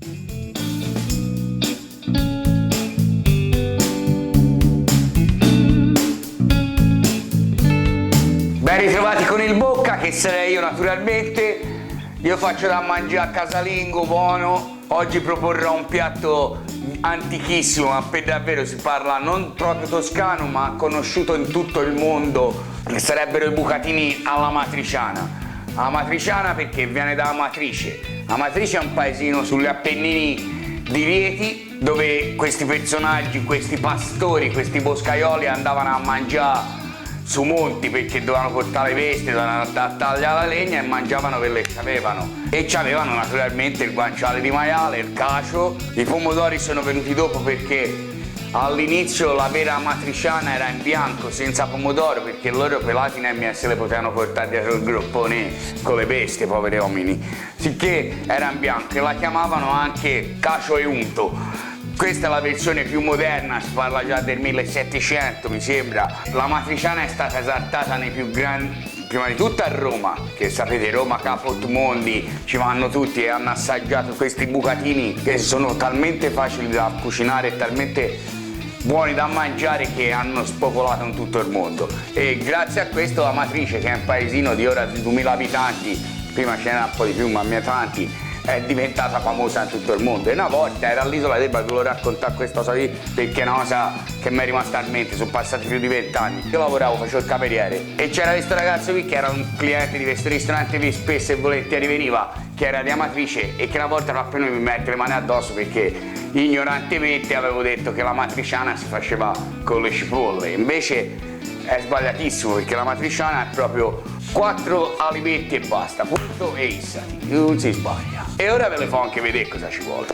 Ben ritrovati con il Bocca, che sarei io naturalmente. Io faccio da mangiare casalingo, buono. Oggi proporrò un piatto antichissimo, ma per davvero si parla non proprio toscano, ma conosciuto in tutto il mondo, che sarebbero i bucatini alla matriciana. Alla matriciana perché viene da Amatrice. Amatrice è un paesino sulle Appennini di Rieti, dove questi personaggi, questi pastori, questi boscaioli andavano a mangiare su monti perché dovevano portare le vesti, dovevano tagliare la legna e mangiavano quello che avevano. E c'avevano naturalmente il guanciale di maiale, il cacio. I pomodori sono venuti dopo perché all'inizio la vera matriciana era in bianco, senza pomodoro, perché loro pelati né se le potevano portare dietro il groppone con le bestie, poveri uomini. Sicché era in bianco e la chiamavano anche cacio e unto. Questa è la versione più moderna, si parla già del 1700 mi sembra. La matriciana è stata esaltata nei più grandi, prima di tutto a Roma, che sapete Roma caput mondi, ci vanno tutti e hanno assaggiato questi bucatini che sono talmente facili da cucinare e talmente buoni da mangiare che hanno spopolato in tutto il mondo. E grazie a questo Amatrice, che è un paesino di ora di 2000 abitanti, prima c'era un po' di più ma tanti, è diventata famosa in tutto il mondo. E una volta era all'Isola d'Elba, ve lo raccontare questa cosa qui perché è una cosa che mi è rimasta a mente, sono passati più di 20 anni. Io lavoravo, facevo il cameriere e c'era questo ragazzo qui che era un cliente di questo ristorante che spesso e volentieri veniva, che era di Amatrice e che una volta appena mi mette le mani addosso perché ignorantemente avevo detto che la matriciana si faceva con le cipolle. Invece è sbagliatissimo perché la matriciana è proprio 4 alimetti e basta, punto e issati, non si sbaglia. E ora ve le fa anche vedere cosa ci vuole.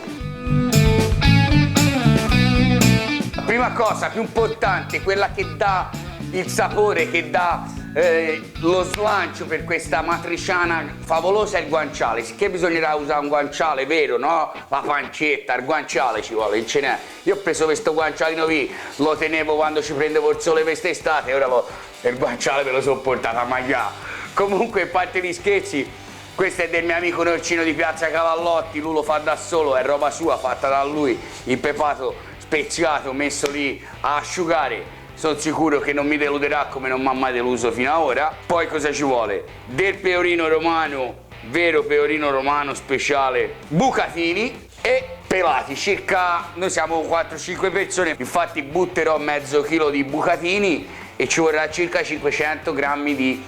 La prima cosa più importante, quella che dà il sapore, che dà lo slancio per questa matriciana favolosa è il guanciale. Sicché bisognerà usare un guanciale vero, no? La pancetta, il guanciale ci vuole, ce n'è. Io ho preso questo guancialino qui, lo tenevo quando ci prendevo il sole quest'estate e ora il guanciale me lo sono portato a mangiare. Comunque, a parte gli scherzi, questo è del mio amico Norcino di Piazza Cavallotti, lui lo fa da solo, è roba sua, fatta da lui, il pepato speziato, messo lì a asciugare. Sono sicuro che non mi deluderà come non mi ha mai deluso fino ad ora. Poi cosa ci vuole? Del pecorino romano, vero pecorino romano speciale, bucatini e pelati. Circa, noi siamo 4-5 persone, infatti butterò mezzo chilo di bucatini e ci vorrà circa 500 grammi di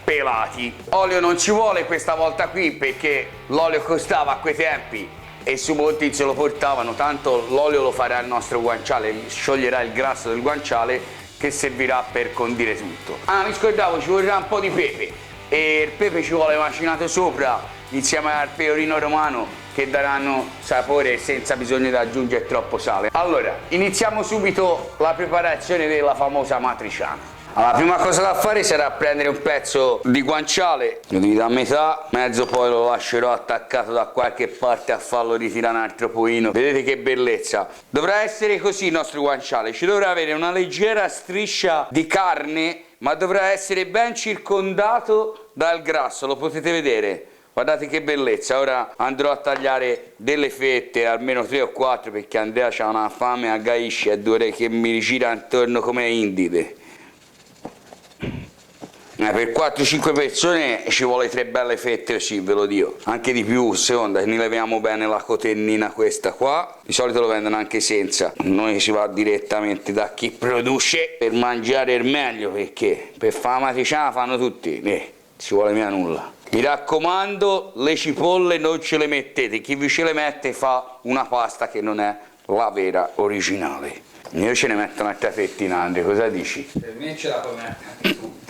pelati. Olio non ci vuole questa volta qui perché l'olio costava a quei tempi e su molti se lo portavano, tanto l'olio lo farà il nostro guanciale, scioglierà il grasso del guanciale che servirà per condire tutto. Ah, mi scordavo, ci vorrà un po' di pepe e il pepe ci vuole macinato sopra insieme al pecorino romano che daranno sapore senza bisogno di aggiungere troppo sale. Allora, iniziamo subito la preparazione della famosa matriciana. La prima cosa da fare sarà prendere un pezzo di guanciale, lo divido a metà, mezzo poi lo lascerò attaccato da qualche parte a farlo ritirare un altro pochino. Vedete che bellezza. Dovrà essere così il nostro guanciale, ci dovrà avere una leggera striscia di carne, ma dovrà essere ben circondato dal grasso, lo potete vedere. Guardate che bellezza. Ora andrò a tagliare delle fette, almeno 3 o 4, perché Andrea c'ha una fame a gaisce e dovrei che mi rigira intorno come indite. Per 4-5 persone ci vuole 3 belle fette così, ve lo dico, anche di più, seconda, ne leviamo bene la cotennina questa qua, di solito lo vendono anche senza, noi si va direttamente da chi produce per mangiare il meglio, perché per fare la matriciana fanno tutti, ci vuole mia nulla. Mi raccomando, le cipolle non ce le mettete, chi vi ce le mette fa una pasta che non è la vera originale. Io ce ne metto un'altra fettina, Andre, cosa dici? Per me ce la puoi mettere tutta.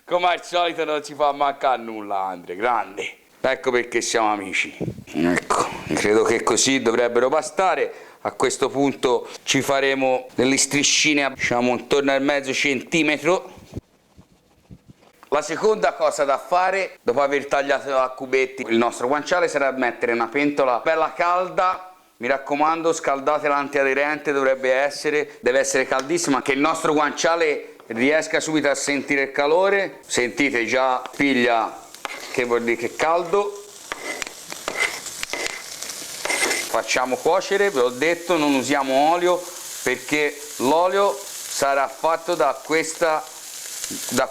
Come al solito non si fa mancare nulla, Andre, grande. Ecco perché siamo amici. Ecco, credo che così dovrebbero bastare. A questo punto ci faremo delle striscine, diciamo intorno al mezzo centimetro. La seconda cosa da fare, dopo aver tagliato a cubetti il nostro guanciale, sarà mettere una pentola bella calda. Mi raccomando, scaldatela antiaderente, deve essere caldissima, che il nostro guanciale riesca subito a sentire il calore. Sentite già piglia, che vuol dire che è caldo. facciamo cuocere, ve l'ho detto, non usiamo olio perché l'olio sarà fatto da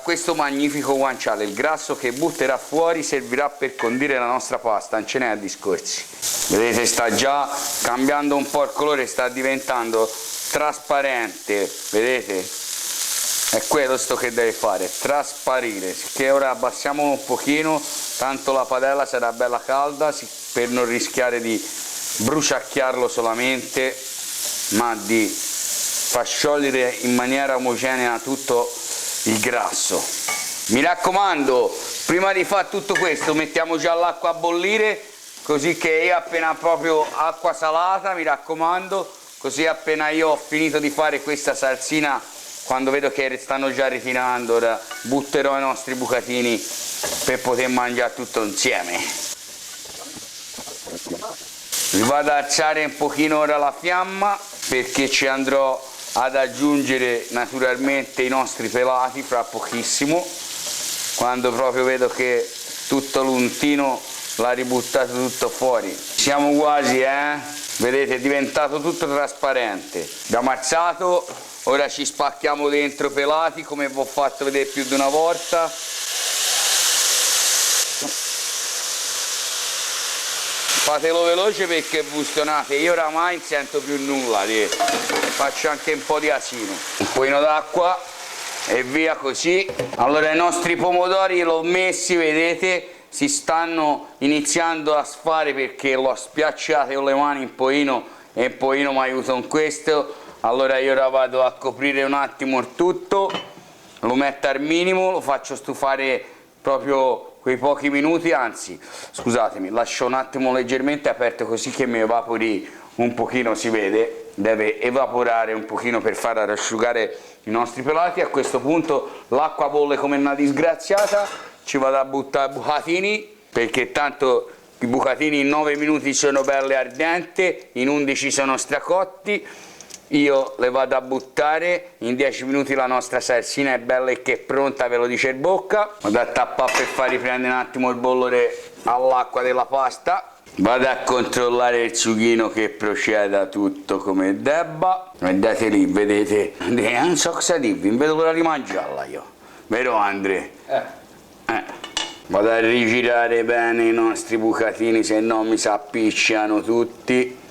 questo magnifico guanciale. Il grasso che butterà fuori servirà per condire la nostra pasta, non ce n'è a discorsi. Vedete, sta già cambiando un po' il colore, sta diventando trasparente, vedete? È questo che deve fare, trasparire. Che ora abbassiamolo un pochino, tanto la padella sarà bella calda per non rischiare di bruciacchiarlo solamente, ma di far sciogliere in maniera omogenea tutto il grasso. Mi raccomando, prima di fare tutto questo mettiamo già l'acqua a bollire, così che io appena proprio acqua salata, mi raccomando, così appena io ho finito di fare questa salsina, quando vedo che stanno già ritirando, ora butterò i nostri bucatini per poter mangiare tutto insieme. Vi vado ad alzare un pochino ora la fiamma perché ci andrò ad aggiungere naturalmente i nostri pelati fra pochissimo, quando proprio vedo che tutto l'untino l'ha ributtato tutto fuori. Siamo quasi, vedete, è diventato tutto trasparente. Abbiamo alzato, ora ci spacchiamo dentro pelati come vi ho fatto vedere più di una volta. Fatelo veloce perché bustonate, io oramai non sento più nulla, faccio anche un po' di asino, un pochino d'acqua e via così. Allora i nostri pomodori l'ho messi, vedete, si stanno iniziando a sfare perché l'ho spiacciato con le mani un pochino e un pochino mi aiuto in questo. Allora io ora vado a coprire un attimo il tutto, lo metto al minimo, lo faccio stufare proprio quei pochi minuti, anzi scusatemi, lascio un attimo leggermente aperto così che mi evapori un pochino, si vede, deve evaporare un pochino per far asciugare i nostri pelati. A questo punto l'acqua bolle come una disgraziata, ci vado a buttare i bucatini perché tanto i bucatini in 9 minuti sono belli ardenti, in 11 sono stracotti. Io le vado a buttare, in 10 minuti la nostra salsina è bella e che è pronta, ve lo dice il bocca. Vado a tappare per far riprendere un attimo il bollore all'acqua della pasta. Vado a controllare il sughino che proceda tutto come debba. Guardate lì, vedete? Non so cosa dirvi, non vedo l'ora di mangiarla io. Vero Andre? Vado a rigirare bene i nostri bucatini, se no mi si appicciano tutti.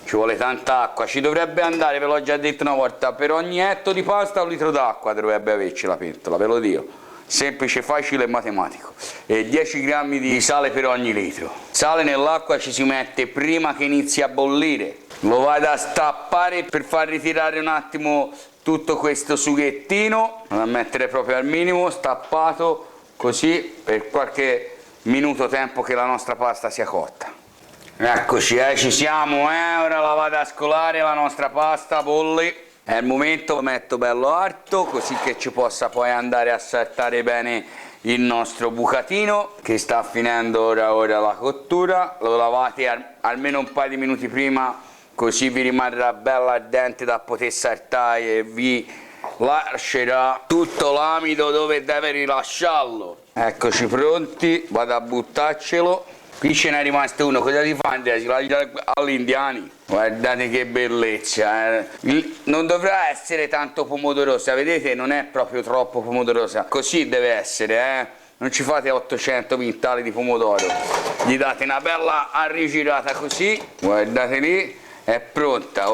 Ci vuole tanta acqua, ci dovrebbe andare, ve l'ho già detto una volta, per ogni etto di pasta 1 litro d'acqua dovrebbe averci la pentola, ve lo dico. Semplice, facile e matematico. E 10 grammi di sale per ogni litro. Sale nell'acqua ci si mette prima che inizi a bollire. Lo vado a stappare per far ritirare un attimo tutto questo sughettino. Vado a mettere proprio al minimo, stappato, così per qualche minuto tempo che la nostra pasta sia cotta. Eccoci, ci siamo, ora la vado a scolare la nostra pasta, bolle. È il momento, lo metto bello alto così che ci possa poi andare a saltare bene il nostro bucatino che sta finendo ora la cottura. Lo lavate almeno un paio di minuti prima, così vi rimarrà bello ardente da poter saltare e vi lascerà tutto l'amido dove deve rilasciarlo. Eccoci pronti, vado a buttarcelo. Qui ce n'è rimasto uno, cosa ti fa Andrea? Si lascia agli indiani? Guardate che bellezza, Non dovrà essere tanto pomodorosa, vedete? Non è proprio troppo pomodorosa, così deve essere, Non ci fate 800 quintali di pomodoro. Gli date una bella arrigirata così, guardate lì, è pronta,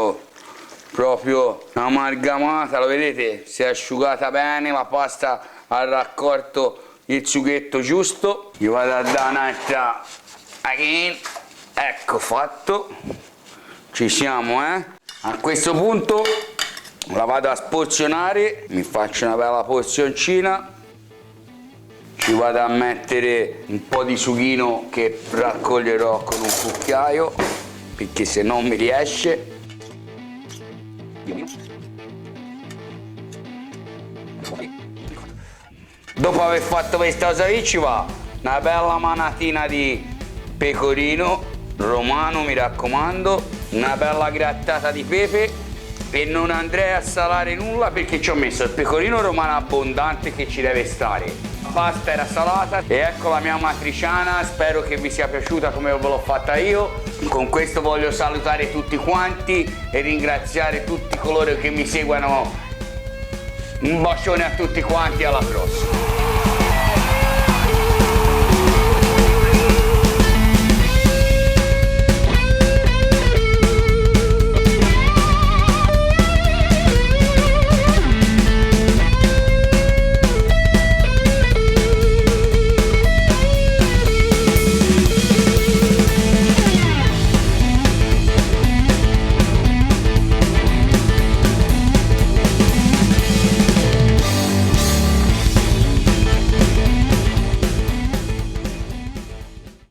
proprio amalgamata, lo vedete? Si è asciugata bene, la pasta ha raccolto il sughetto giusto. Io vado a dare un'altra. Ecco fatto, ci siamo, A questo punto la vado a sporzionare, mi faccio una bella porzioncina, ci vado a mettere un po' di sughino che raccoglierò con un cucchiaio perché se no mi riesce. Dopo aver fatto questa cosa qui ci va una bella manatina di pecorino romano, mi raccomando, una bella grattata di pepe e non andrei a salare nulla perché ci ho messo il pecorino romano abbondante che ci deve stare. La pasta era salata e ecco la mia matriciana, spero che vi sia piaciuta come ve l'ho fatta io. Con questo voglio salutare tutti quanti e ringraziare tutti coloro che mi seguono. Un bacione a tutti quanti, alla prossima.